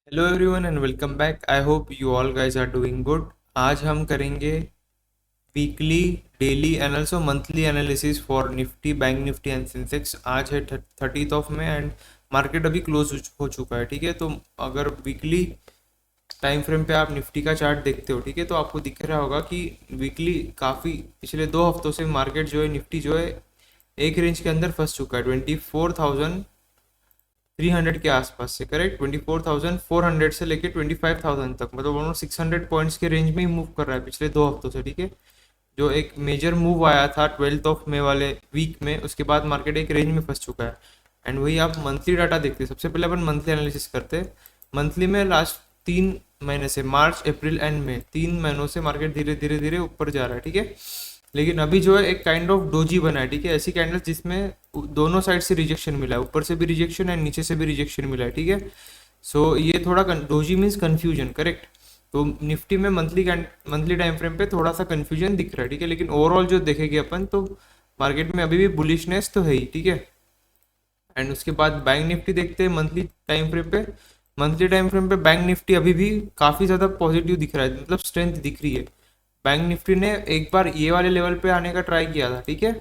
Hello everyone and welcome back. I hope you all guys are doing good. आज हम करेंगे weekly, daily and also monthly analysis for Nifty, bank Nifty and Sensex. आज है 30th में and market अभी close हो चुका है। ठीक है, तो अगर वीकली टाइम फ्रेम पे आप निफ्टी का चार्ट देखते हो, ठीक है, तो आपको दिख रहा होगा कि वीकली काफ़ी पिछले 2 हफ्तों से मार्केट जो है, निफ्टी जो है, एक रेंज के अंदर फंस चुका है 24,300 के आसपास से। करेक्ट, 24,400 से लेके 25,000 तक, मतलब ऑलमोस्ट 600 पॉइंट्स के रेंज में ही मूव कर रहा है पिछले 2 हफ्तों से। ठीक है, जो एक मेजर मूव आया था 12 वाले वीक में, उसके बाद मार्केट एक रेंज में फंस चुका है। एंड वही आप मंथली डाटा देखते हैं। सबसे पहले अपन मंथली एनालिसिस करते हैं। मंथली में लास्ट 3 महीने से, मार्च अप्रैल एंड मई, 3 महीनों से मार्केट धीरे धीरे धीरे ऊपर जा रहा है। ठीक है, लेकिन अभी जो है एक काइंड ऑफ डोजी बना है। ठीक है, ऐसी कैंडल्स जिसमें दोनों साइड से रिजेक्शन मिला है, ऊपर से भी रिजेक्शन है, नीचे से भी रिजेक्शन मिला है। ठीक है, सो ये थोड़ा डोजी मीन्स कंफ्यूजन। करेक्ट, तो निफ्टी में मंथली टाइम फ्रेम पे थोड़ा सा कंफ्यूजन दिख रहा है। ठीक है, लेकिन ओवरऑल जो देखेंगे अपन, तो मार्केट में अभी भी बुलिशनेस तो है ही। ठीक है, एंड उसके बाद बैंक निफ्टी देखते हैं मंथली टाइम फ्रेम पे। मंथली टाइम फ्रेम पे बैंक निफ्टी अभी भी काफ़ी ज़्यादा पॉजिटिव दिख रहा है, मतलब स्ट्रेंथ दिख रही है। बैंक निफ्टी ने एक बार ये वाले लेवल पे आने का ट्राई किया था। ठीक है,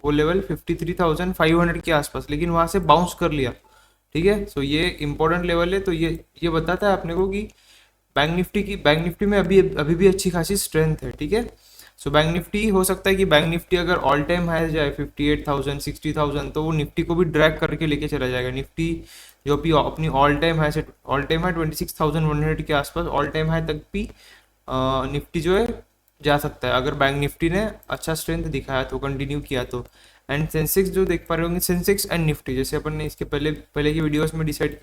वो लेवल 53,500 के आसपास, लेकिन वहां से बाउंस कर लिया। ठीक है, सो ये इंपॉर्टेंट लेवल है। तो ये बताता है अपने को कि बैंक निफ्टी में अभी अभी भी अच्छी खासी स्ट्रेंथ है। ठीक है, सो बैंक निफ्टी, हो सकता है कि बैंक निफ्टी अगर ऑल टाइम हाई जाए 58,000 60,000, तो वो निफ्टी को भी ड्रैग करके लेके चला जाएगा। निफ्टी जो भी अपनी ऑल टाइम हाई 26,100 के आसपास, ऑल टाइम हाई तक भी निफ्टी जो है जा सकता है, अगर बैंक निफ्टी ने अच्छा स्ट्रेंथ दिखाया तो, कंटिन्यू किया तो। एंड सेंसेक्स जो देख पा रहे होंगे, सेंसेक्स एंड निफ्टी, जैसे अपन ने इसके पहले पहले की वीडियोस में डिसाइड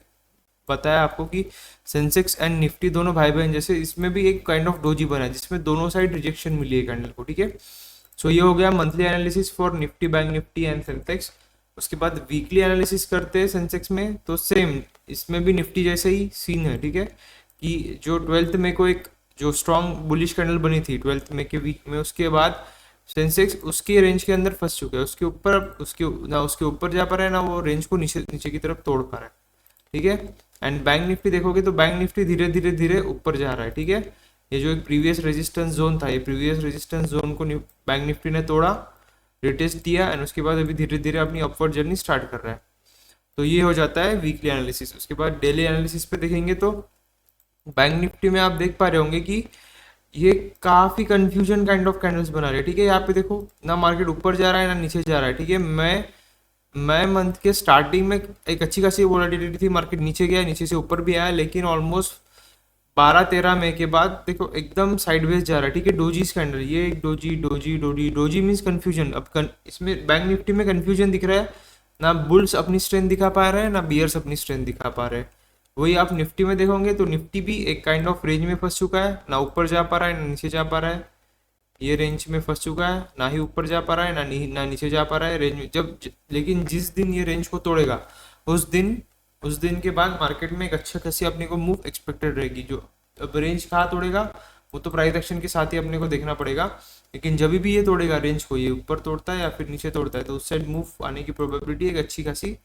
बताया आपको कि सेंसेक्स एंड निफ्टी दोनों भाई बहन जैसे, इसमें भी एक काइंड ऑफ डोजी बना है जिसमें दोनों साइड रिजेक्शन मिली है कैंडल को। ठीक है, सो ये हो गया monthly analysis for Nifty, bank Nifty and Sensex. उसके बाद वीकली एनालिसिस करते हैं सेंसेक्स में, तो सेम इसमें भी निफ्टी जैसे ही सीन है। ठीक है, कि जो 12 मई को एक जो स्ट्रॉन्ग बुलिश कैंडल बनी थी 12 मई के वीक में, उसके बाद सेंसेक्स उसके रेंज के अंदर फंस चुका है। उसके ऊपर ना उसके ऊपर जा पा रहा है, ना वो रेंज को नीचे नीचे की तरफ तोड़ पा रहा है। ठीक है, एंड बैंक निफ्टी देखोगे तो बैंक निफ्टी धीरे धीरे धीरे ऊपर जा रहा है। ठीक है, ये जो एक प्रीवियस रेजिस्टेंस जोन था, ये प्रीवियस रेजिस्टेंस जोन को बैंक निफ्टी ने तोड़ा, रिटेस्ट दिया, एंड उसके बाद अभी धीरे धीरे अपनी अपवर्ड जर्नी स्टार्ट कर रहा है। तो ये हो जाता है वीकली एनालिसिस। उसके बाद डेली एनालिसिस पे देखेंगे तो बैंक निफ्टी में आप देख पा रहे होंगे कि ये काफी कंफ्यूजन काइंड ऑफ कैंडल्स बना रहे हैं। ठीक है, यहाँ पे देखो ना मार्केट ऊपर जा रहा है ना नीचे जा रहा है। ठीक है, मैं मंथ के स्टार्टिंग में एक अच्छी खासी वोलेटिलिटी थी, मार्केट नीचे गया, नीचे से ऊपर भी आया, लेकिन ऑलमोस्ट 12-13 मई के बाद देखो एकदम साइडवेज जा रहा है। ठीक है, डोजी स्कैंडल, ये एक doji doji doji doji means confusion. इसमें बैंक निफ्टी में कंफ्यूजन दिख रहा है, ना बुल्स अपनी स्ट्रेंथ दिखा पा रहे हैं, ना बियर्स अपनी स्ट्रेंथ दिखा पा रहे हैं। वही आप निफ्टी में देखोगे तो निफ्टी भी एक काइंड ऑफ रेंज में फंस चुका है, ना ऊपर जा पा रहा है ना नीचे जा पा रहा है। ये रेंज में फंस चुका है, ना ही ऊपर जा पा रहा है ना नीचे जा पा रहा है रेंज में। लेकिन जिस दिन ये रेंज को तोड़ेगा, उस दिन उस दिन के बाद मार्केट में एक अच्छा खासी अपने को मूव एक्सपेक्टेड रहेगी। जो अब रेंज कहाँ तोड़ेगा, वो तो प्राइस एक्शन के साथ ही अपने को देखना पड़ेगा। लेकिन जब भी ये तोड़ेगा रेंज को, ये ऊपर तोड़ता है या फिर नीचे तोड़ता है, तो उस साइड मूव आने की प्रोबेबिलिटी एक अच्छी खासी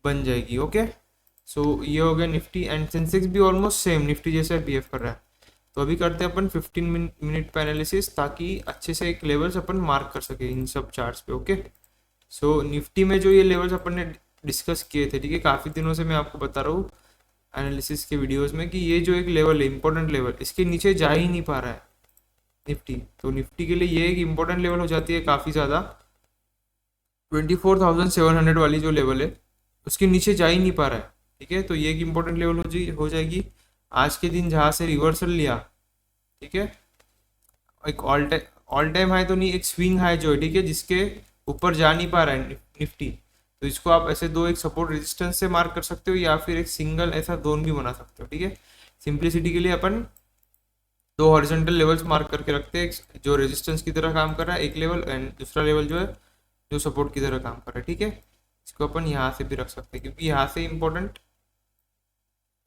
बन जाएगी। ओके, सो ये हो गया निफ्टी। एंड सेंसेक्स भी ऑलमोस्ट सेम निफ्टी जैसा बिहेव कर रहा है। तो अभी करते हैं अपन 15 मिनट पे एनालिसिस, ताकि अच्छे से एक लेवल्स अपन मार्क कर सके इन सब चार्ट्स पे। ओके, सो निफ्टी में जो ये लेवल्स अपन ने डिस्कस किए थे, ठीक है, काफ़ी दिनों से मैं आपको बता रहा हूँ एनालिसिस के वीडियोस में कि ये जो एक लेवल है, इंपॉर्टेंट लेवल, इसके नीचे जा ही नहीं पा रहा है निफ्टी। तो निफ्टी के लिए ये एक इंपॉर्टेंट लेवल हो जाती है काफ़ी ज़्यादा। 24,700 वाली जो लेवल है, उसके नीचे जा ही नहीं पा रहा है। ठीक है, तो ये एक इंपॉर्टेंट लेवल हो जाएगी। आज के दिन जहाँ से रिवर्सल लिया, ठीक है, एक ऑल टाइम हाई तो नहीं, एक स्विंग हाई जो है, ठीक है, जिसके ऊपर जा नहीं पा रहा है निफ्टी। तो इसको आप ऐसे दो, एक सपोर्ट रेजिस्टेंस से मार्क कर सकते हो, या फिर एक सिंगल ऐसा जोन भी बना सकते हो। ठीक है, सिंप्लिसिटी के लिए अपन दो हॉरिजॉन्टल लेवल्स मार्क करके रखते हैं, एक जो रेजिस्टेंस की तरह काम कर रहा है एक लेवल, एंड दूसरा लेवल जो है जो सपोर्ट की तरह काम कर रहा है। ठीक है, इसको अपन यहाँ से भी रख सकते हैं, क्योंकि यहाँ से इंपॉर्टेंट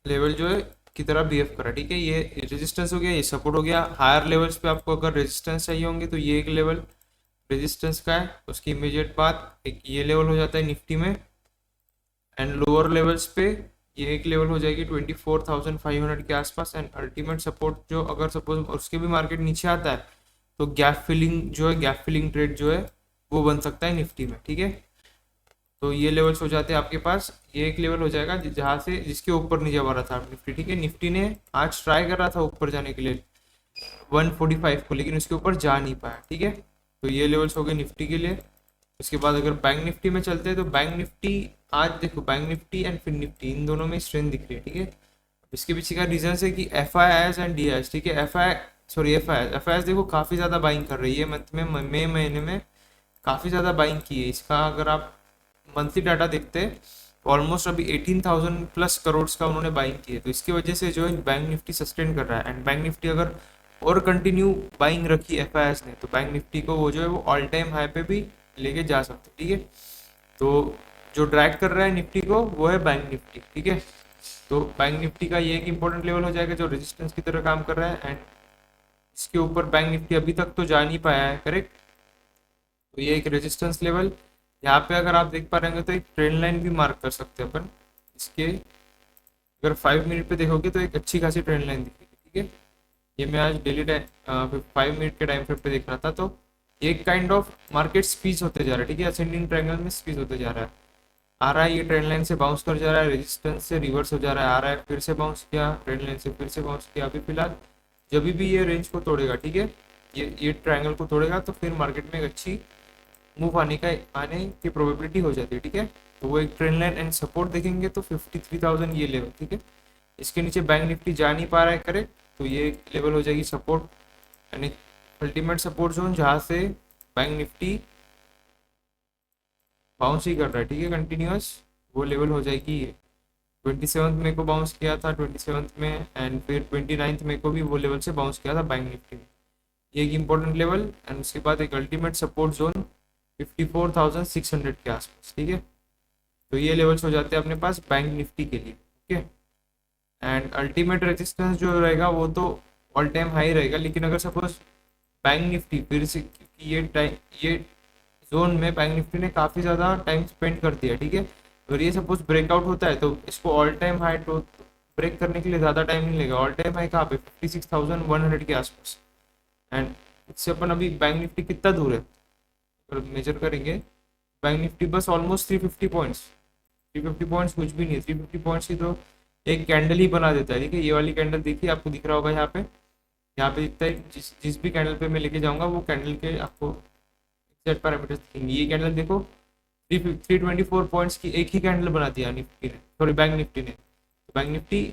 लेवल जो है की तरह बिहेव कर रहा है। ठीक है, ये रेजिस्टेंस हो गया, ये सपोर्ट हो गया। हायर लेवल्स पे आपको अगर रेजिस्टेंस चाहिए होंगे, तो ये एक लेवल रेजिस्टेंस का है, उसकी इमीडिएट बाद एक ये लेवल हो जाता है निफ्टी में। एंड लोअर लेवल्स पे ये एक लेवल हो जाएगी 24,500 के आसपास। एंड अल्टीमेट सपोर्ट जो अगर सपोज उसके भी मार्केट नीचे आता है तो गैप फिलिंग जो है, गैप फिलिंग ट्रेड जो है वो बन सकता है निफ्टी में, ठीक है। तो ये लेवल्स हो जाते हैं आपके पास। ये एक लेवल हो जाएगा जहाँ से जिसके ऊपर नहीं जा रहा था निफ्टी, ठीक है। निफ्टी ने आज ट्राई कर रहा था ऊपर जाने के लिए 145 को, लेकिन उसके ऊपर जा नहीं पाया, ठीक है। तो ये लेवल्स हो गए निफ्टी के लिए। उसके बाद अगर बैंक निफ्टी में चलते हैं तो बैंक निफ्टी आज देखो, bank Nifty and fin Nifty इन दोनों में स्ट्रेंथ दिख रही है, ठीक है। इसके पीछे का रीजन है कि F I S and D S, ठीक है। एफ आई एस देखो काफ़ी ज़्यादा बाइंग कर रही है मंथ में, मई महीने में काफ़ी ज़्यादा बाइंग की है। इसका अगर आप मंथली डाटा देखते हैं तो ऑलमोस्ट अभी 18,000 प्लस करोड़ का उन्होंने बाइंग की है। तो इसकी वजह से जो है बैंक निफ्टी सस्टेन कर रहा है। एंड बैंक निफ्टी अगर और कंटिन्यू बाइंग रखी एफ आई एस ने तो बैंक निफ्टी को वो जो है वो ऑल टाइम हाई पे भी लेके जा सकते, ठीक है। तो जो ड्रैग कर रहा है निफ्टी को वो है बैंक निफ्टी, ठीक है। तो बैंक निफ्टी का ये एक इंपॉर्टेंट लेवल हो जाएगा जो रेजिस्टेंस की तरह काम कर रहा है। एंड इसके ऊपर बैंक निफ्टी अभी तक तो जा नहीं पाया है, करेक्ट। तो ये एक रेजिस्टेंस लेवल। यहाँ पे अगर आप देख पा रहे हैं तो एक ट्रेंड लाइन भी मार्क कर सकते हैं अपन इसके। अगर 5 मिनट पे देखोगे तो एक अच्छी खासी ट्रेंड लाइन दिखेगी, ठीक है। ये मैं आज डेली टाइम 5 मिनट के टाइम फ्रेम पे देख रहा था। तो एक काइंड ऑफ मार्केट स्पीच होते जा रहा है, ठीक है। असेंडिंग ट्रायंगल में स्पीच होते जा रहा है। आ रहा है ये ट्रेंड लाइन से बाउंस कर जा रहा है, रेजिस्टेंस से रिवर्स हो जा रहा है, आ रहा है फिर से बाउंस किया, ट्रेंड लाइन से फिर से बाउंस किया। अभी फिलहाल जब भी ये रेंज को तोड़ेगा, ठीक है, ये ट्रायंगल को तोड़ेगा तो फिर मार्केट में एक अच्छी मूव आने की प्रोबेबिलिटी हो जाती है, ठीक है। तो वो एक ट्रेंड लाइन एंड सपोर्ट देखेंगे तो 53,000 ये लेवल, ठीक है। इसके नीचे बैंक निफ्टी जा नहीं पा रहा है, करेक्ट। तो ये एक लेवल हो जाएगी सपोर्ट यानी अल्टीमेट सपोर्ट जोन, जहाँ से बैंक निफ्टी बाउंस ही कर रहा है, ठीक है, कंटिन्यूअस। वो लेवल हो जाएगी ये 27 मई को बाउंस किया था, 27 में। एंड फिर 29 मई को भी वो लेवल से बाउंस किया था बैंक निफ्टी में। ये एक इंपॉर्टेंट लेवल। एंड उसके बाद एक अल्टीमेट सपोर्ट जोन 54,600 के आसपास, ठीक है। तो ये लेवल्स हो जाते हैं अपने पास बैंक निफ्टी के लिए, ठीक है। एंड अल्टीमेट रेजिस्टेंस जो रहेगा वो तो ऑल टाइम हाई रहेगा। लेकिन अगर सपोज बैंक निफ्टी फिर से, क्योंकि ये जोन में बैंक निफ्टी ने काफ़ी ज़्यादा टाइम स्पेंड कर दिया, ठीक है। अगर ये सपोज ब्रेकआउट होता है तो इसको ऑल टाइम हाई तो ब्रेक करने के लिए ज़्यादा टाइम नहीं लगेगा। ऑल टाइम हाई कहाँ पे 56,100 के आसपास। एंड इससे अपन अभी बैंक निफ्टी कितना दूर है अगर मेजर करेंगे, बैंक निफ्टी बस ऑलमोस्ट 350 पॉइंट्स, 350 पॉइंट्स कुछ भी नहीं है। 350 पॉइंट्स की तो एक कैंडल ही बना देता है, ठीक है। ये वाली कैंडल देखिए, आपको दिख रहा होगा यहाँ पे, यहाँ पे दिखता है। जिस भी कैंडल पे मैं लेके जाऊंगा वो कैंडल के आपको सेट पैरामीटर्स दिखेंगे। ये कैंडल देखो 324 पॉइंट्स की एक ही कैंडल बना दिया निफ्टी ने, सॉरी बैंक निफ्टी ने। तो बैंक निफ्टी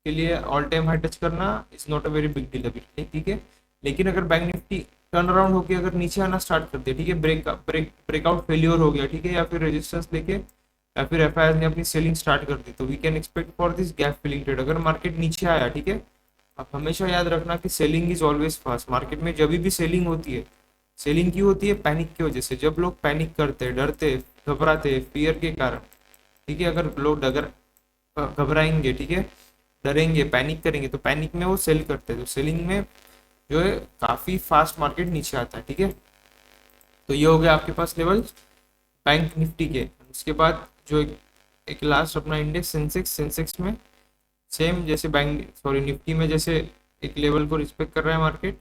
के लिए ऑल टाइम हाई टच करना is not a very big deal अभी, ठीक है। लेकिन अगर बैंक निफ्टी टर्न अराउंड होकर अगर नीचे आना स्टार्ट कर दिया, ठीक है, ब्रेकआउट फेलियर हो गया, ठीक है, या फिर रेजिस्टेंस लेके या फिर एफ ने अपनी सेलिंग स्टार्ट कर दी, तो we can expect for this gap filling trade. अगर मार्केट नीचे आया, ठीक है, आप हमेशा याद रखना कि selling is always fast. Market में जब भी सेलिंग होती है, सेलिंग क्यों होती है? पैनिक की वजह से। जब लोग पैनिक करते हैं, डरते, घबराते, फियर के कारण, ठीक है, अगर लोग घबराएंगे, ठीक है, डरेंगे, पैनिक करेंगे तो पैनिक में वो सेल करते हैं। तो सेलिंग में जो है काफ़ी फास्ट मार्केट नीचे आता है, ठीक है। तो ये हो गया आपके पास लेवल बैंक निफ्टी के। उसके बाद जो एक लास्ट अपना इंडेक्स सेंसेक्स में सेम जैसे निफ्टी में जैसे एक लेवल को रिस्पेक्ट कर रहा है मार्केट।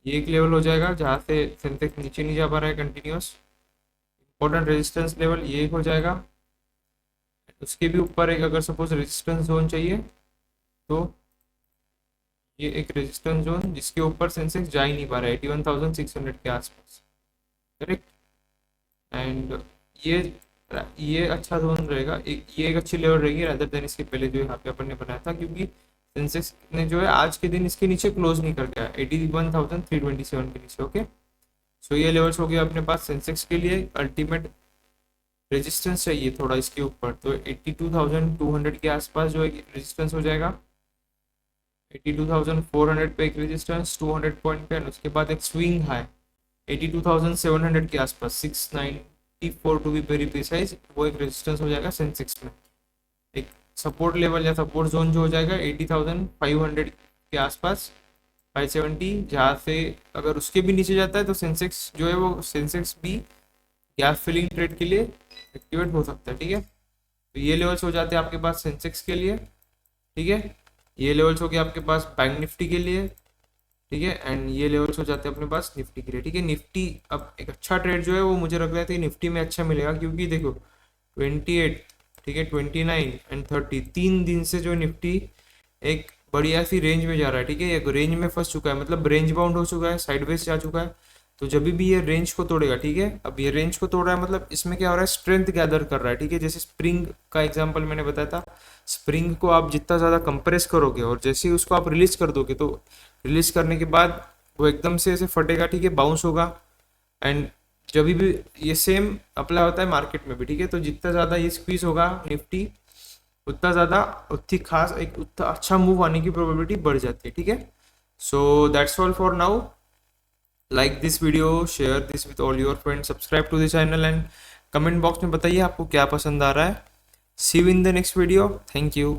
ये एक लेवल हो जाएगा जहाँ से सेंसेक्स नीचे नहीं जा पा रहा है कंटिन्यूस। इंपॉर्टेंट रेजिस्टेंस लेवल ये एक हो जाएगा। उसके भी ऊपर एक अगर सपोज रेजिस्टेंस जोन चाहिए तो ये एक रेजिस्टेंस जोन जिसके ऊपर सेंसेक्स जा ही नहीं पा रहा है 81,600 के आसपास, करेक्ट। एंड ये अच्छा जोन रहेगा, ये एक अच्छी लेवल रहेगी रादर देन इसके पहले जो यहाँ पे अपन ने बनाया था, क्योंकि सेंसेक्स ने जो है आज के दिन इसके नीचे क्लोज नहीं कर गया 81,327 के नीचे, ओके। सो ये लेवल्स हो गया अपने पास सेंसेक्स के लिए। अल्टीमेट रेजिस्टेंस चाहिए थोड़ा इसके ऊपर तो 82,200 के आसपास जो एक रेजिस्टेंस हो जाएगा। 82,400 पे एक रेजिस्टेंस 200 पॉइंट पे। उसके बाद एक स्विंग हाई 82,700 के आसपास 694 टू बी वेरी प्रिसाइज, वो एक रेजिस्टेंस हो जाएगा सेंसेक्स में। एक सपोर्ट लेवल या सपोर्ट जोन जो हो जाएगा 80,500 के आसपास 570, जहाँ से अगर उसके भी नीचे जाता है तो सेंसेक्स जो है वो सेंसेक्स भी गैप फिलिंग ट्रेड के लिए एक्टिवेट हो सकता है, ठीक है। तो ये लेवल्स हो जाते हैं आपके पास सेंसेक्स के लिए, ठीक है। ये लेवल्स हो गए आपके पास बैंक निफ्टी के लिए, ठीक है। एंड ये लेवल्स हो जाते हैं अपने पास निफ्टी के लिए, ठीक है। निफ्टी अब एक अच्छा ट्रेड जो है वो मुझे लग रहा था निफ्टी में अच्छा मिलेगा, क्योंकि देखो 28, ठीक है, 29 एंड 30, 3 दिन से जो निफ्टी एक बढ़िया सी रेंज में जा रहा है, ठीक है। ये रेंज में फंस चुका है, मतलब रेंज बाउंड हो चुका है, साइडवेज जा चुका है। तो जब भी ये रेंज को तोड़ेगा, ठीक है, अब ये रेंज को तोड़ रहा है, मतलब इसमें क्या हो रहा है, स्ट्रेंथ गैदर कर रहा है, ठीक है। जैसे स्प्रिंग का एग्जांपल मैंने बताया था, स्प्रिंग को आप जितना ज़्यादा कंप्रेस करोगे और जैसे ही उसको आप रिलीज कर दोगे, तो रिलीज करने के बाद वो एकदम से ऐसे फटेगा, ठीक है, बाउंस होगा। एंड जब भी ये सेम अप्लाई होता है मार्केट में भी, ठीक है। तो जितना ज़्यादा ये स्क्वीज होगा निफ्टी, उतना ज़्यादा उतनी खास एक उतना अच्छा मूव आने की प्रोबेबिलिटी बढ़ जाती है, ठीक है। So that's all for now. Like this video, share this with all your friends, subscribe to the channel and comment box में बताइए आपको क्या पसंद आ रहा है। See you in the next video, thank you.